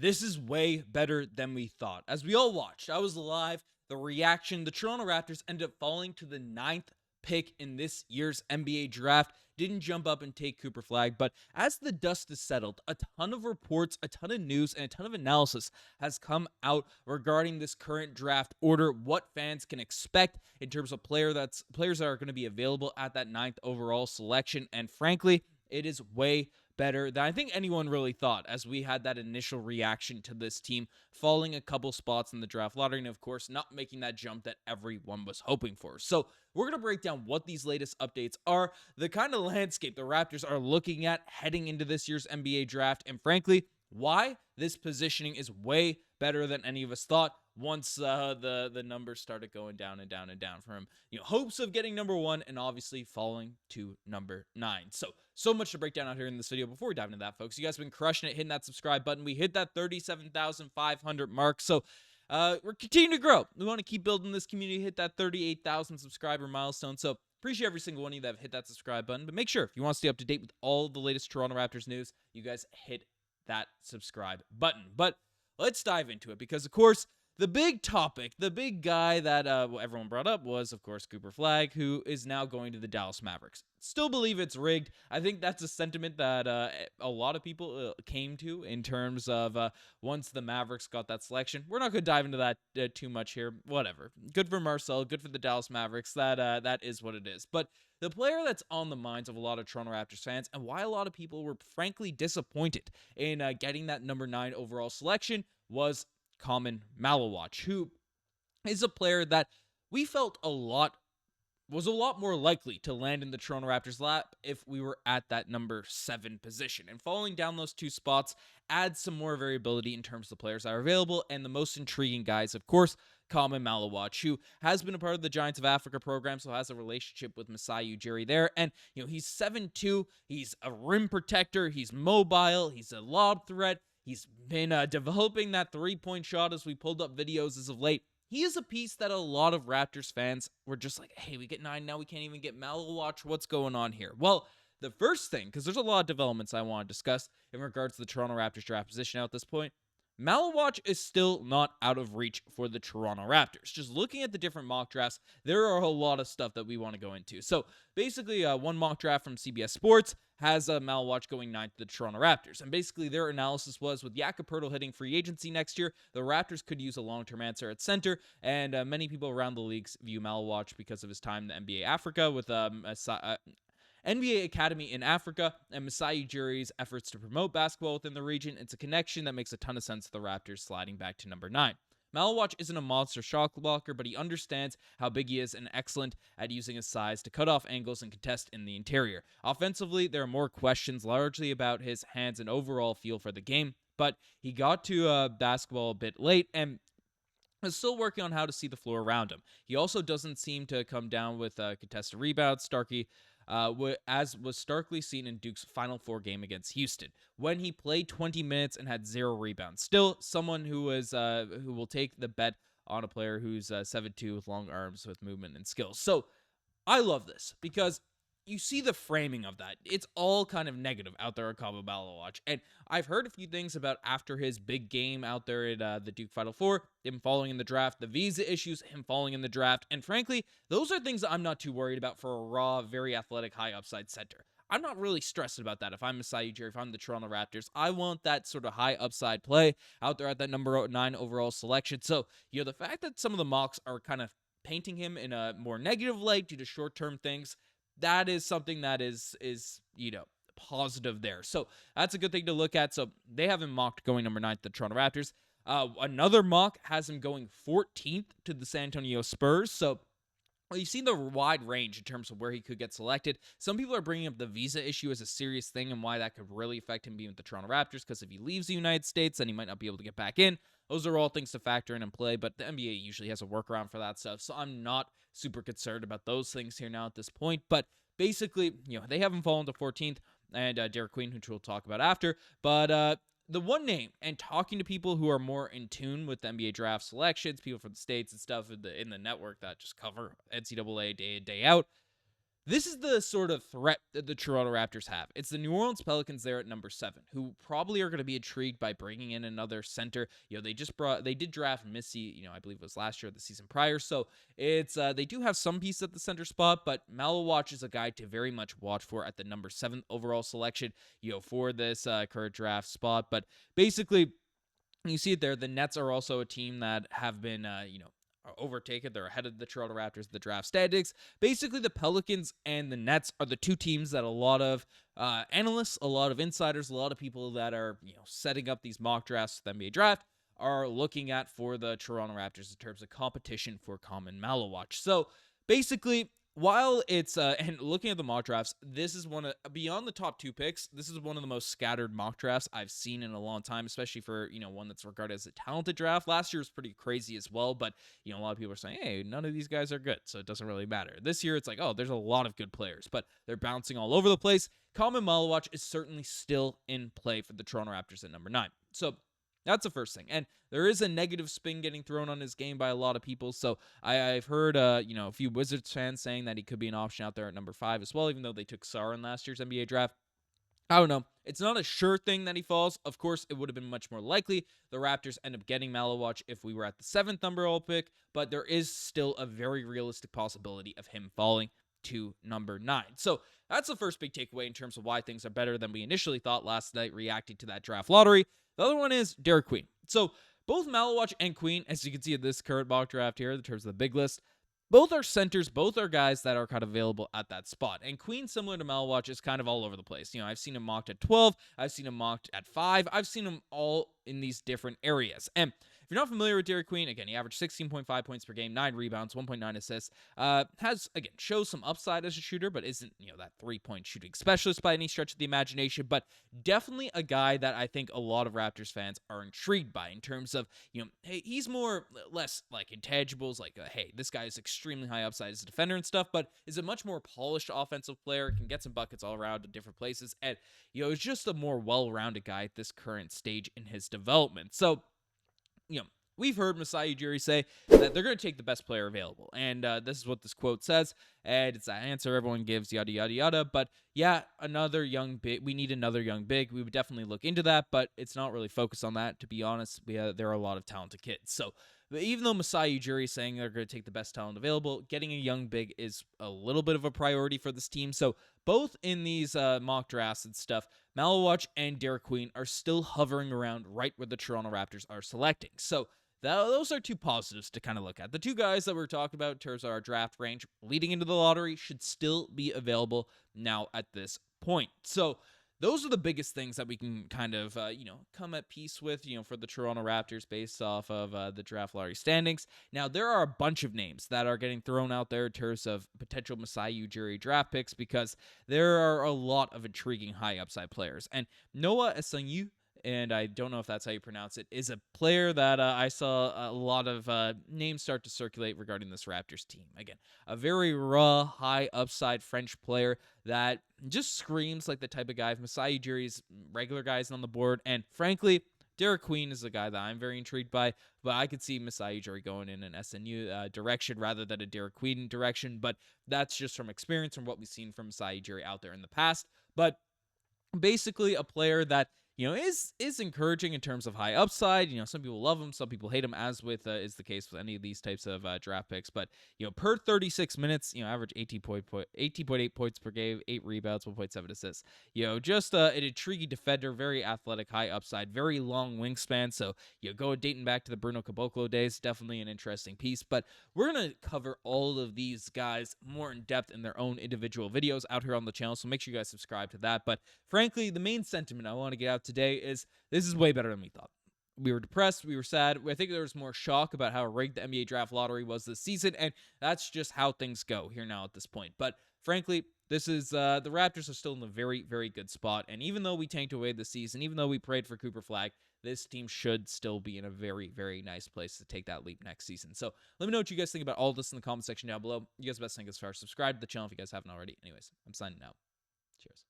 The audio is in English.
this is way better than we thought. As we all watched, I was live, the reaction, the Toronto Raptors ended up falling to the 9th pick in this year's NBA draft. Didn't jump up and take Cooper Flag, but as the dust is settled, a ton of reports, a ton of news, and a ton of analysis has come out regarding this current draft order, what fans can expect in terms of players that are going to be available at that 9th overall selection, and frankly, it is way better than I think anyone really thought, as we had that initial reaction to this team falling a couple spots in the draft lottery, and of course not making that jump that everyone was hoping for. So we're going to break down what these latest updates are, the kind of landscape the Raptors are looking at heading into this year's NBA draft, and frankly, why this positioning is way better than any of us thought once the numbers started going down and down and down from hopes of getting number 1 and obviously falling to number 9. So much to break down out here in this video. Before we dive into that, folks, you guys have been crushing it, hitting that subscribe button. We hit that 37,500 mark, so we're continuing to grow. We want to keep building this community, hit that 38,000 subscriber milestone. So appreciate every single one of you that have hit that subscribe button. But make sure, if you want to stay up to date with all the latest Toronto Raptors news, you guys hit that subscribe button. But let's dive into it, because of course the big topic, the big guy that everyone brought up was, of course, Cooper Flag, who is now going to the Dallas Mavericks. Still believe it's rigged. I think that's a sentiment that a lot of people came to in terms of once the Mavericks got that selection. We're not going to dive into that too much here. Whatever. Good for Marcel. Good for the Dallas Mavericks. That is what it is. But the player that's on the minds of a lot of Toronto Raptors fans, and why a lot of people were frankly disappointed in getting that number 9 overall selection, was Maluach, who is a player that we felt was a lot more likely to land in the Toronto Raptors' lap if we were at that number 7 position. And falling down those 2 spots adds some more variability in terms of the players that are available, and the most intriguing guys, of course, Maluach, who has been a part of the Giants of Africa program, so has a relationship with Masai Ujiri there. And, he's 7'2", he's a rim protector, he's mobile, he's a lob threat. He's been developing that three-point shot as we pulled up videos as of late. He is a piece that a lot of Raptors fans were just like, hey, we get 9, now we can't even get Maluach. What's going on here? Well, the first thing, because there's a lot of developments I want to discuss in regards to the Toronto Raptors draft position at this point, Maluach is still not out of reach for the Toronto Raptors. Just looking at the different mock drafts, there are a lot of stuff that we want to go into. So basically, one mock draft from CBS Sports has Maluach going 9th to the Toronto Raptors. And basically, their analysis was, with Jakob Poeltl hitting free agency next year, the Raptors could use a long-term answer at center. And many people around the leagues view Maluach because of his time in the NBA Africa with NBA Academy in Africa, and Masai Ujiri's efforts to promote basketball within the region. It's a connection that makes a ton of sense to the Raptors sliding back to number 9. Maluach isn't a monster shot blocker, but he understands how big he is and excellent at using his size to cut off angles and contest in the interior. Offensively, there are more questions, largely about his hands and overall feel for the game, but he got to basketball a bit late and is still working on how to see the floor around him. He also doesn't seem to come down with contested rebounds, as was starkly seen in Duke's Final Four game against Houston, when he played 20 minutes and had 0 rebounds. Still, someone who will take the bet on a player who's 7'2", with long arms, with movement and skills. So I love this, because you see the framing of that. It's all kind of negative out there at Maluach. And I've heard a few things about after his big game out there at the Duke Final Four, him falling in the draft, the visa issues, him falling in the draft. And frankly, those are things that I'm not too worried about for a raw, very athletic, high upside center. I'm not really stressed about that. If I'm Masai Ujiri, if I'm the Toronto Raptors, I want that sort of high upside play out there at that number 9 overall selection. So, the fact that some of the mocks are kind of painting him in a more negative light due to short-term things, that is something that is positive there. So that's a good thing to look at. So they have him mocked going number 9 to the Toronto Raptors. Another mock has him going 14th to the San Antonio Spurs. So you've seen the wide range in terms of where he could get selected. Some people are bringing up the visa issue as a serious thing and why that could really affect him being with the Toronto Raptors, because if he leaves the United States, then he might not be able to get back in. Those are all things to factor in and play, but the NBA usually has a workaround for that stuff, so I'm not super concerned about those things here now at this point. But basically, they haven't fallen to 14th, and Derek Queen, which we'll talk about after. But the one name, and talking to people who are more in tune with the NBA draft selections, people from the States and stuff in the network that just cover NCAA day in, day out, this is the sort of threat that the Toronto Raptors have. It's the New Orleans Pelicans there at number 7, who probably are going to be intrigued by bringing in another center. They did draft Missy, I believe it was last year or the season prior. So it's they do have some pieces at the center spot, but Maluach is a guy to very much watch for at the number 7 overall selection, for this current draft spot. But basically, you see it there. The Nets are also a team that have been, overtaken. They're ahead of the Toronto Raptors in the draft standings. Basically, the Pelicans and the Nets are the two teams that a lot of analysts, a lot of insiders, a lot of people that are setting up these mock drafts for the NBA draft are looking at for the Toronto Raptors in terms of competition for common Maluach. So basically, while it's and looking at the mock drafts, this is one of, beyond the top 2 picks, this is one of the most scattered mock drafts I've seen in a long time, especially for one that's regarded as a talented draft. Last year was pretty crazy as well, but a lot of people are saying, hey, none of these guys are good, so it doesn't really matter. This year it's like, oh, there's a lot of good players, but they're bouncing all over the place. Common Maluach is certainly still in play for the Toronto Raptors at number 9. So that's the first thing. And there is a negative spin getting thrown on his game by a lot of people. So I've heard, a few Wizards fans saying that he could be an option out there at number 5 as well, even though they took Sarr in last year's NBA draft. I don't know. It's not a sure thing that he falls. Of course, it would have been much more likely the Raptors end up getting Maluach if we were at the 7th overall pick, but there is still a very realistic possibility of him falling to number 9. So that's the first big takeaway in terms of why things are better than we initially thought last night reacting to that draft lottery. The other one is Derek Queen. So both Maluach and Queen, as you can see in this current mock draft here in terms of the big list, both are centers, both are guys that are kind of available at that spot. And Queen, similar to Maluach, is kind of all over the place. I've seen him mocked at 12. I've seen him mocked at 5. I've seen him all in these different areas. And if you're not familiar with Derek Queen, again, he averaged 16.5 points per game, 9 rebounds, 1.9 assists. Shows some upside as a shooter, but isn't, that 3-point shooting specialist by any stretch of the imagination. But definitely a guy that I think a lot of Raptors fans are intrigued by in terms of, hey, he's less like intangibles, like, hey, this guy is extremely high upside as a defender and stuff, but is a much more polished offensive player, can get some buckets all around in different places, and, is just a more well-rounded guy at this current stage in his development. So, we've heard Masai Ujiri say that they're going to take the best player available. And this is what this quote says. And it's that answer everyone gives, yada, yada, yada. But yeah, another young big. We need another young big. We would definitely look into that, but it's not really focused on that. To be honest, there are a lot of talented kids. So even though Masai Ujiri is saying they're going to take the best talent available, getting a young big is a little bit of a priority for this team. So both in these mock drafts and stuff, Maluach and Derek Queen are still hovering around right where the Toronto Raptors are selecting. So those are two positives to kind of look at. The two guys that we're talking about in terms of our draft range leading into the lottery should still be available now at this point. So those are the biggest things that we can kind of, come at peace with, for the Toronto Raptors based off of the draft lottery standings. Now, there are a bunch of names that are getting thrown out there in terms of potential Masai Ujiri draft picks because there are a lot of intriguing high upside players. And Noah Esenyu, and I don't know if that's how you pronounce it, is a player that I saw a lot of names start to circulate regarding this Raptors team. Again, a very raw, high upside French player that just screams like the type of guy. If Masai Ujiri's regular guys on the board, and frankly, Derek Queen is a guy that I'm very intrigued by, but I could see Masai Ujiri going in an SNU direction rather than a Derek Queen direction, but that's just from experience from what we've seen from Masai Ujiri out there in the past. But basically a player that is encouraging in terms of high upside. Some people love him, some people hate him, as with is the case with any of these types of draft picks. But per 36 minutes, average 18.8 points per game, 8 rebounds, 1.7 assists. Just an intriguing defender, very athletic, high upside, very long wingspan. So go dating back to the Bruno Caboclo days, definitely an interesting piece. But we're gonna cover all of these guys more in depth in their own individual videos out here on the channel. So make sure you guys subscribe to that. But frankly, the main sentiment I want to get out today is this is way better than we thought. We were depressed. We were sad. I think there was more shock about how rigged the NBA draft lottery was this season, and that's just how things go here now at this point. But frankly, this is the Raptors are still in a very, very good spot. And even though we tanked away this season, even though we prayed for Cooper Flag, this team should still be in a very, very nice place to take that leap next season. So let me know what you guys think about all this in the comment section down below. You guys best think as far as subscribe to the channel if you guys haven't already. Anyways, I'm signing out. Cheers.